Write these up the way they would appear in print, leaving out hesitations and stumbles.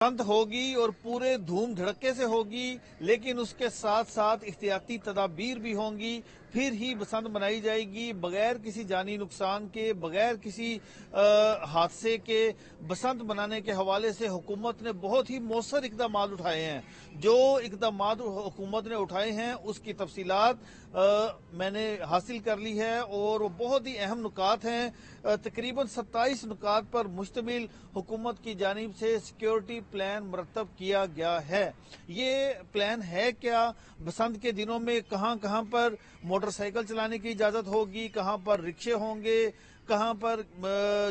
बंद होगी और पूरे धूम धड़के से होगी, लेकिन उसके साथ साथ एहतियाती तदाबीर भी होंगी। फिर ही बसंत मनाई जाएगी बगैर किसी जानी नुकसान के, बगैर किसी हादसे के। बसंत मनाने के हवाले से हुकूमत ने बहुत ही मौसर इकदाम उठाए हैं। जो इकदाम हुकूमत ने उठाए हैं उसकी तफसीलात मैंने हासिल कर ली है और वो बहुत ही अहम नुकात हैं। तकरीबन 27 नुकात पर मुश्तमिल हुकूमत की जानिब से सिक्योरिटी प्लान मरतब किया गया है। ये प्लान है क्या? बसंत के दिनों में कहां कहां पर मोटरसाइकिल चलाने की इजाजत होगी, कहां पर रिक्शे होंगे, कहां पर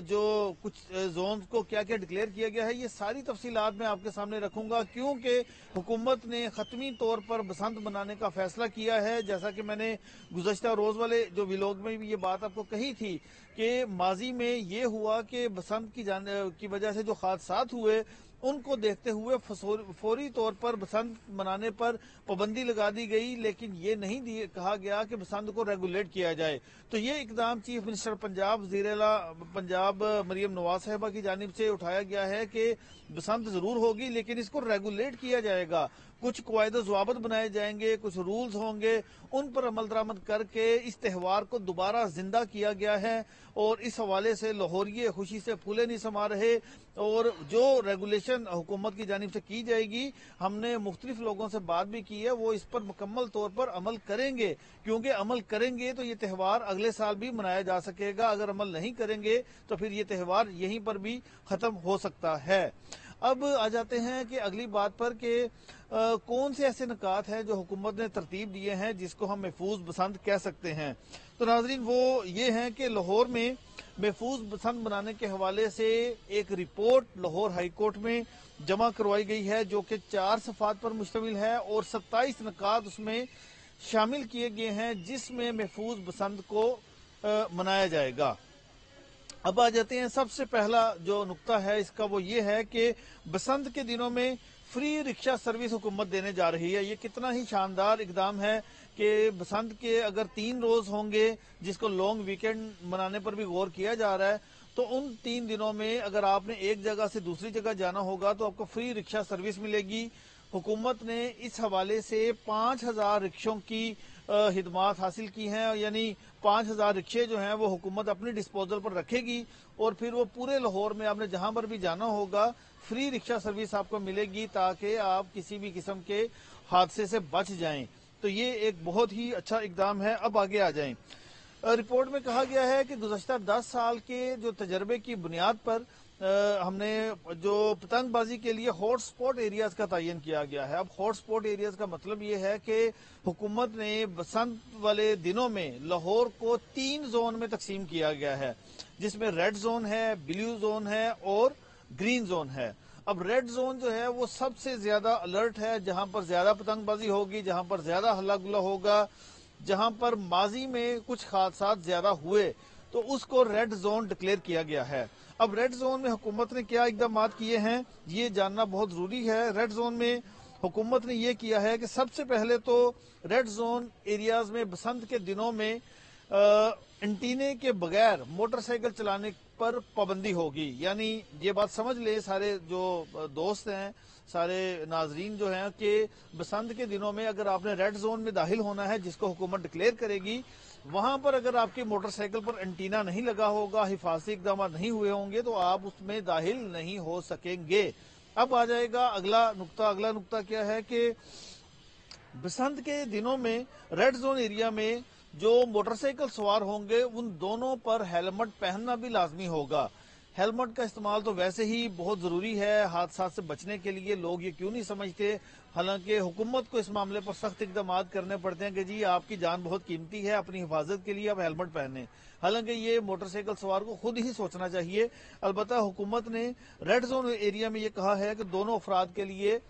जो कुछ जोन को क्या क्या डिक्लेयर किया गया है, ये सारी तफसीलात मैं आपके सामने रखूंगा। क्योंकि हुकूमत ने खत्मी तौर पर बसंत मनाने का फैसला किया है। जैसा कि मैंने गुज़श्ता रोज वाले जो व्लॉग में भी ये बात आपको कही थी कि माजी में ये हुआ कि बसंत की वजह से जो हादसात हुए उनको देखते हुए फौरी तौर पर बसंत मनाने पर पाबंदी लगा दी गई, लेकिन ये नहीं कहा गया कि बसंत को रेगुलेट किया जाए। तो ये इकदाम चीफ मिनिस्टर पंजाब वज़ीर-ए-आला पंजाब मरियम नवाज साहिबा की जानिब से उठाया गया है कि बसंत जरूर होगी लेकिन इसको रेगुलेट किया जाएगा। कुछ कायदे ज़वाबित बनाए जाएंगे, कुछ रूल्स होंगे, उन पर अमल दरामद करके इस त्यौहार को दोबारा जिंदा किया गया है। और इस हवाले से लाहौरिये खुशी से फूले नहीं समा रहे। और जो रेगुलेशन हुकूमत की जानिब से की जाएगी, हमने मुख्तलिफ लोगों से बात भी की है, वो इस पर मुकम्मल तौर पर अमल करेंगे। क्योंकि अमल करेंगे तो ये त्यौहार अगले साल भी मनाया जा सकेगा। अगर अमल नहीं करेंगे तो फिर ये त्यौहार यहीं पर भी खत्म हो सकता है। अब आ जाते हैं कि अगली बात पर कि कौन से ऐसे निकात हैं जो हुकूमत ने तरतीब दिए हैं जिसको हम महफूज बसंत कह सकते हैं। तो नाजरीन वो ये हैं कि लाहौर में महफूज बसंत मनाने के हवाले से एक रिपोर्ट लाहौर हाई कोर्ट में जमा करवाई गई है, जो कि 4 सफ़ात पर मुश्तमिल है और 27 निकात उसमें शामिल किए गए हैं जिसमें महफूज बसंत को मनाया जाएगा। अब आ जाते हैं, सबसे पहला जो नुक्ता है इसका वो ये है कि बसंत के दिनों में फ्री रिक्शा सर्विस हुकूमत देने जा रही है। ये कितना ही शानदार इकदाम है कि बसंत के अगर 3 रोज होंगे, जिसको लॉन्ग वीकेंड मनाने पर भी गौर किया जा रहा है, तो उन 3 दिनों में अगर आपने एक जगह से दूसरी जगह जाना होगा तो आपको फ्री रिक्शा सर्विस मिलेगी। हुकूमत ने इस हवाले से 5000 रिक्शों की हिदमात हासिल की हैं, यानी 5000 रिक्शे जो हैं वो हुकूमत अपनी डिस्पोजल पर रखेगी और फिर वो पूरे लाहौर में आपने जहां पर भी जाना होगा फ्री रिक्शा सर्विस आपको मिलेगी ताकि आप किसी भी किस्म के हादसे से बच जाएं। तो ये एक बहुत ही अच्छा इकदाम है। अब आगे आ जाएं। रिपोर्ट में कहा गया है कि गुज़श्ता 10 साल के जो तजर्बे की बुनियाद पर हमने जो पतंगबाजी के लिए हॉट स्पॉट एरियाज का तयन किया गया है। अब हॉट स्पॉट एरियाज का मतलब ये है कि हुकूमत ने बसंत वाले दिनों में लाहौर को 3 जोन में तकसीम किया गया है, जिसमें रेड जोन है, ब्लू जोन है और ग्रीन जोन है। अब रेड जोन जो है वो सबसे ज्यादा अलर्ट है, जहां पर ज्यादा पतंगबाजी होगी, जहां पर ज्यादा हल्ला गुल्ला होगा, जहां पर माजी में कुछ हादसात ज्यादा हुए, तो उसको रेड जोन डिक्लेयर किया गया है। अब रेड जोन में हुकूमत ने क्या इकदाम किए हैं ये जानना बहुत जरूरी है। रेड जोन में हुकूमत ने ये किया है कि सबसे पहले तो रेड जोन एरियाज में बसंत के दिनों में एंटीने के बगैर मोटरसाइकिल चलाने पर पाबंदी होगी। यानी ये बात समझ ले सारे जो दोस्त हैं, सारे नाजरीन जो हैं, कि बसंत के दिनों में अगर आपने रेड जोन में दाखिल होना है, जिसको हुकूमत डिक्लेयर करेगी, वहां पर अगर आपकी मोटरसाइकिल पर एंटीना नहीं लगा होगा, हिफाजती इकदाम नहीं हुए होंगे, तो आप उसमें दाखिल नहीं हो सकेंगे। अब आ जाएगा अगला नुक्ता। अगला नुक्ता क्या है कि बसंत के दिनों में रेड जोन एरिया में जो मोटरसाइकिल सवार होंगे उन दोनों पर हेलमेट पहनना भी लाजमी होगा। हेलमेट का इस्तेमाल तो वैसे ही बहुत जरूरी है हादसा से बचने के लिए। लोग ये क्यों नहीं समझते, हालांकि हुकूमत को इस मामले पर सख्त इकदाम करने पड़ते हैं कि जी आपकी जान बहुत कीमती है, अपनी हिफाजत के लिए आप हेलमेट पहने। हालांकि ये मोटरसाइकिल सवार को खुद ही सोचना चाहिए। अलबत्ता हुकूमत ने रेड जोन एरिया में ये कहा है कि दोनों अफराद के लिए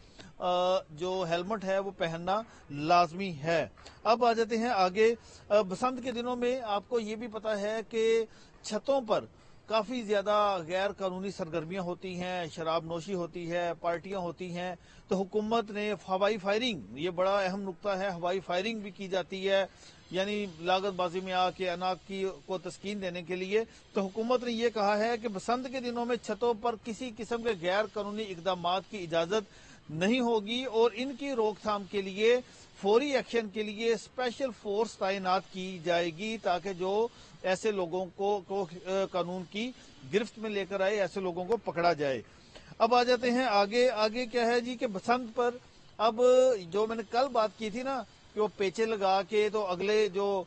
जो हेलमेट है वो पहनना लाजमी है। अब आ जाते हैं आगे। बसंत के दिनों में आपको ये भी पता है कि छतों पर काफी ज्यादा गैर कानूनी सरगर्मियां होती हैं, शराब नोशी होती है, पार्टियां होती हैं। तो हुकूमत ने हवाई फायरिंग, ये बड़ा अहम नुक्ता है, हवाई फायरिंग भी की जाती है। یعنی لاگت بازی میں آ کے اناج کی کو تسکین دینے کے لیے، تو حکومت نے یہ کہا ہے کہ بسنت کے دنوں میں چھتوں پر کسی قسم کے غیر قانونی اقدامات کی اجازت نہیں ہوگی اور ان کی روک تھام کے لیے فوری ایکشن کے لیے اسپیشل فورس تعینات کی جائے گی تاکہ جو ایسے لوگوں کو قانون کی گرفت میں لے کر آئے، ایسے لوگوں کو پکڑا جائے۔ اب آ جاتے ہیں آگے کیا ہے جی کہ بسنت پر اب جو میں نے کل بات کی تھی نا کہ وہ پیچے لگا کے تو اگلے جو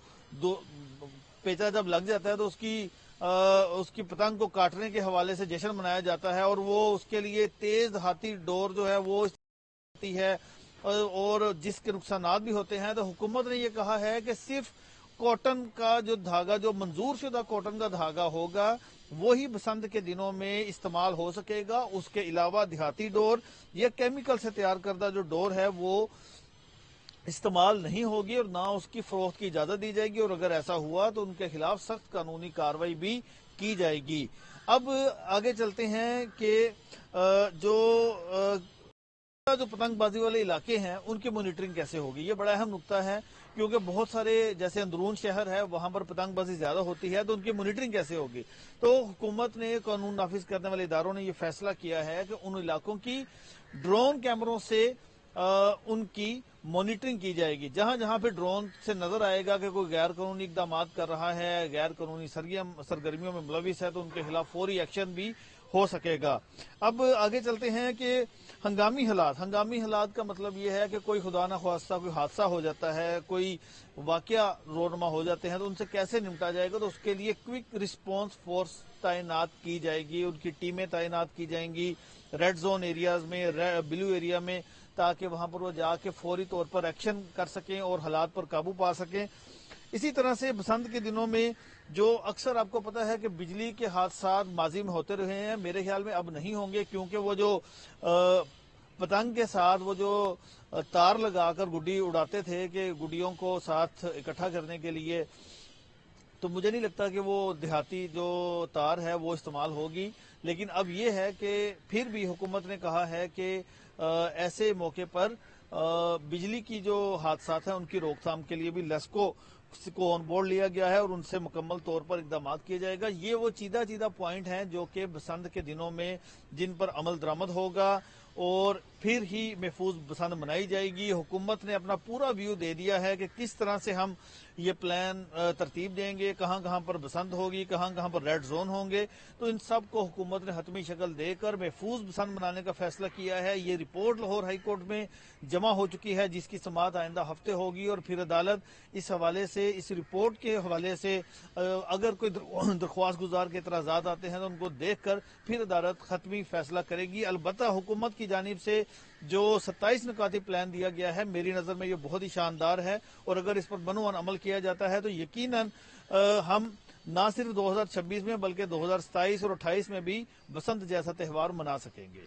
پیچا جب لگ جاتا ہے تو اس کی پتنگ کو کاٹنے کے حوالے سے جشن منایا جاتا ہے اور وہ اس کے لیے تیز ہاتھی ڈور جو ہے وہ ہوتی ہے اور جس کے نقصانات بھی ہوتے ہیں، تو حکومت نے یہ کہا ہے کہ صرف کاٹن کا جو دھاگا، جو منظور شدہ کاٹن کا دھاگا ہوگا وہی بسنت کے دنوں میں استعمال ہو سکے گا۔ اس کے علاوہ دیہاتی ڈور یا کیمیکل سے تیار کردہ جو ڈور ہے وہ استعمال نہیں ہوگی اور نہ اس کی فروخت کی اجازت دی جائے گی، اور اگر ایسا ہوا تو ان کے خلاف سخت قانونی کارروائی بھی کی جائے گی۔ اب آگے چلتے ہیں کہ جو پتنگ بازی والے علاقے ہیں ان کی مانیٹرنگ کیسے ہوگی۔ یہ بڑا اہم نقطہ ہے کیونکہ بہت سارے جیسے اندرون شہر ہے وہاں پر پتنگ بازی زیادہ ہوتی ہے، تو ان کی مانیٹرنگ کیسے ہوگی۔ تو حکومت نے، قانون نافذ کرنے والے اداروں نے یہ فیصلہ کیا ہے کہ ان علاقوں کی ڈرون کیمروں سے ان کی مانیٹرنگ کی جائے گی۔ جہاں جہاں پہ ڈرون سے نظر آئے گا کہ کوئی غیر قانونی اقدامات کر رہا ہے، غیر قانونی سرگرمیوں میں ملوث ہے، تو ان کے خلاف فوری ایکشن بھی ہو سکے گا۔ اب آگے چلتے ہیں کہ ہنگامی حالات کا مطلب یہ ہے کہ کوئی خدا نہ خواستہ کوئی حادثہ ہو جاتا ہے، کوئی واقعہ رونما ہو جاتے ہیں، تو ان سے کیسے نمٹا جائے گا۔ تو اس کے لیے کوئک رسپانس فورس تعینات کی جائے گی، ان کی ٹیمیں تعینات کی جائیں گی ریڈ زون ایریاز میں، بلو ایریا میں، تاکہ وہاں پر وہ جا کے فوری طور پر ایکشن کر سکیں اور حالات پر قابو پا سکیں۔ اسی طرح سے بسنت کے دنوں میں جو اکثر آپ کو پتا ہے کہ بجلی کے حادثات ماضی میں ہوتے رہے ہیں، میرے خیال میں اب نہیں ہوں گے، کیونکہ وہ جو پتنگ کے ساتھ وہ جو تار لگا کر گڈی اڑاتے تھے کہ گڈیوں کو ساتھ اکٹھا کرنے کے لیے، تو مجھے نہیں لگتا کہ وہ دیہاتی جو تار ہے وہ استعمال ہوگی۔ لیکن اب یہ ہے کہ پھر بھی حکومت نے کہا ہے کہ ایسے موقع پر بجلی کی جو حادثات ہیں ان کی روک تھام کے لیے بھی لیسکو کو آن بورڈ لیا گیا ہے اور ان سے مکمل طور پر اقدامات کیے جائے گا۔ یہ وہ چیدہ پوائنٹ ہیں جو کہ بسنت کے دنوں میں جن پر عمل درآمد ہوگا اور پھر ہی محفوظ بسنت منائی جائے گی۔ حکومت نے اپنا پورا ویو دے دیا ہے کہ کس طرح سے ہم یہ پلان ترتیب دیں گے، کہاں کہاں پر بسنت ہوگی، کہاں کہاں پر ریڈ زون ہوں گے، تو ان سب کو حکومت نے حتمی شکل دے کر محفوظ بسنت منانے کا فیصلہ کیا ہے۔ یہ رپورٹ لاہور ہائی کورٹ میں جمع ہو چکی ہے جس کی سماعت آئندہ ہفتے ہوگی، اور پھر عدالت اس حوالے سے، اس رپورٹ کے حوالے سے اگر کوئی درخواست گزار کے اعتراضات آتے ہیں تو ان کو دیکھ کر پھر عدالت حتمی فیصلہ کرے گی۔ البتہ حکومت کی جانب سے جو 27 نکاتی پلان دیا گیا ہے میری نظر میں یہ بہت ہی شاندار ہے، اور اگر اس پر بنوان عمل کیا جاتا ہے تو یقیناً ہم نہ صرف 2026 میں بلکہ 2027 اور 28 میں بھی بسنت جیسا تہوار منا سکیں گے۔